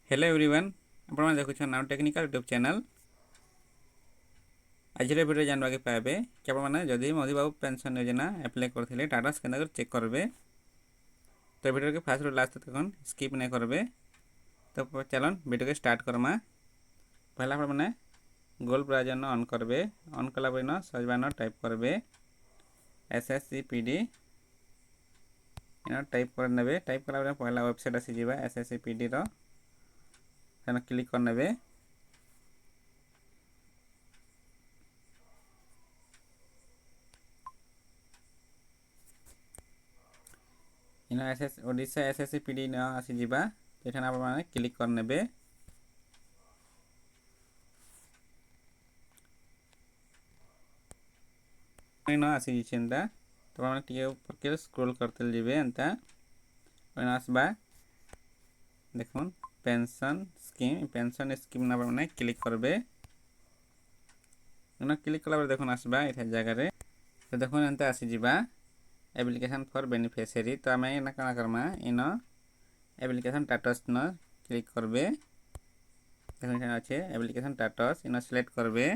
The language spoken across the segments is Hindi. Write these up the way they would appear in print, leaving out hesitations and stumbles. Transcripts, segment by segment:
हेलो एवरीवन आपण देखुछ नाउ टेक्निकल यूट्यूब चैनल। आज वीडियो जानवा के पाए कि आपड़ी मधुबाबू पेंशन योजना एप्लाय करते टाटा के चेक करेंगे। तो वीडियो के फास्ट लास्ट तक स्किप नहीं करेंगे। तो चलन वीडियो के स्टार्ट करमा। पहला मैंने गोल ब्राउजर ऑन करेंगे। ऑन कला न सर्च टाइप करेंगे SSCPD टाइप कर ने। टाइप कला पहला वेबसाइट आसी जावा SSCPD क्लिक कर ने। ओडिशा SSCPD आसी जावा। तो ये आप क्लिक कर ने। आसी एंता तो टे ऊपर के स्क्रोल करते जाए एंता आसबा देख पेंशन स्कीम ना क्लिक करेंगे। क्लिक कला देख आसबा ये जगह तो देख एंता आसी जावा एप्लिकेशन फॉर बेनिफिशियरी। तो आम इना कण करमा इन एप्लिकेशन स्टेटस न क्लिक करेंगे। देख अच्छे एप्लिकेशन स्टेटस इन सिलेक्ट करेंगे।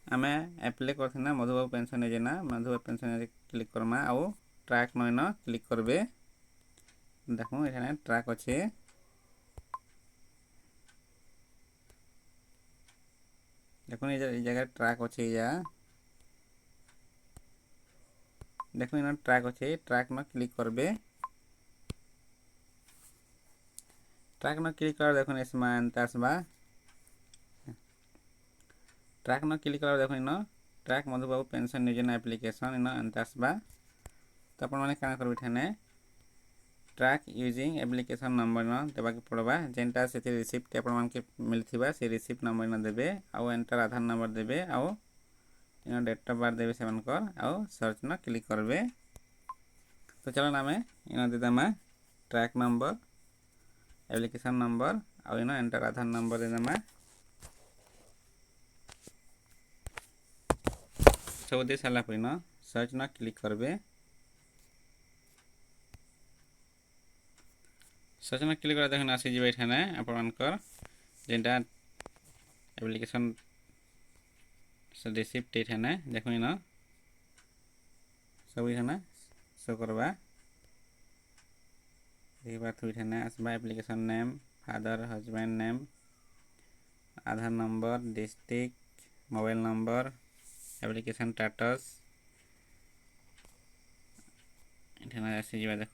आम एप्लाय करना मधुबाबू पेंशन योजना मधुबाबू पेंशन क्लिक करमा आउ ट्रैक न क्लिक करेंगे। देखो ये ट्रैक अच्छे देखो ये जगह ट्रैक अच्छे या देखो इन ट्रैक अच्छे ट्रैक न क्लिक करेंगे। ट्रैक न क्लिक कर देखो इसमें एंता आसबा ट्रैक न क्लिक कर देखो इन ट्रैक मधुबाबू पेंशन योजना एप्लिकेशन इन एंता आसबा। तो आपने क्या करेंगे ट्रैक यूजिंग एप्लिकेशन नंबर न देवाक पड़वा जेनटा से रिसिप्ट आप मिलता से रिसिप्ट नंबर न देवे आउ एंटर आधार नंबर देवे आउ इन डेट ऑफ बर्थ देवे से आउ सर्च न क्लिक करेंगे। तो चलो आम इन देदेमा ट्रैक नंबर एप्लिकेशन नंबर आउ इन एंटर आधार नंबर देदेमा सब दे सारा पर न सर्च न क्लिक करेंगे। सर्च न क्लिक कर देख आसी जाए आपंकर जेनटा एप्लिकेशन रिसिप्ट ये देख इन सब ये शो करवा बात आसबा application name father husband name Aadhaar number district mobile number application status ये आसी जा देख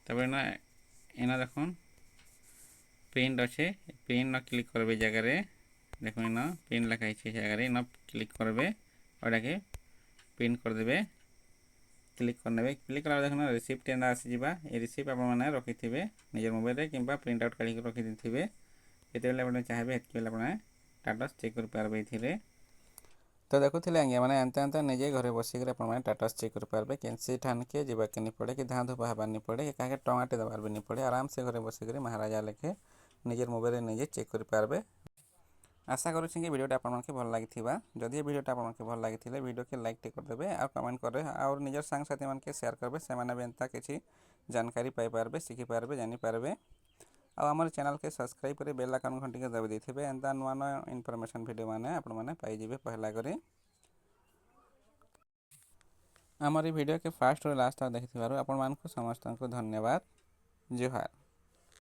तब इन देख प्रिंट अच्छे प्रिंट न क्लिक करेंगे जगह देख इन प्रिंट लिखाई जगह इन क्लिक करेंगे और प्रिंट करदे क्लिक करने। क्लिक कर देख रिसिप्ट एंता आसी जावा ये रिसिप्ट आपने रखि थे निजर मोबाइल कि प्रिंट आउट काढ़ी रखी थे जिते चाहिए ये स्टेटस चेक कर पारे ये। तो देखुले आज्ञा मैंने एंता एंता निजे घरे बसिक स्टेटस चेक कर पारे कैसी ठान के जावाक नहीं पड़े कि धाँ धूप हबार नहीं पड़े क्या टमाटे दबार भी नहीं पड़े आराम से घरे बसिक महाराजा लेखे निजर मोबाइल निजे चेक कर पारे। आशा करुँच कि वीडियो आपको भल लगी जदि वीडियो आपको भल लगी वीडियो के लाइक करदे और कमेंट करें और निजर सांग साथी मान के शेयर करेंगे से भी एंता किसी जानकारी पाइपारे शिखिपारे जानीपारे और आम चैनल के सब्सक्राइब कर बेल आइकन घंटी के दबा देते एंता नुआ नुआ इनफॉरमेशन वीडियो मैंने आपने पाइबे पहला करी। आमर वीडियो के फास्ट और लास्ट तक देखिथिबारु आपण मानकु समस्त को धन्यवाद। जोहार।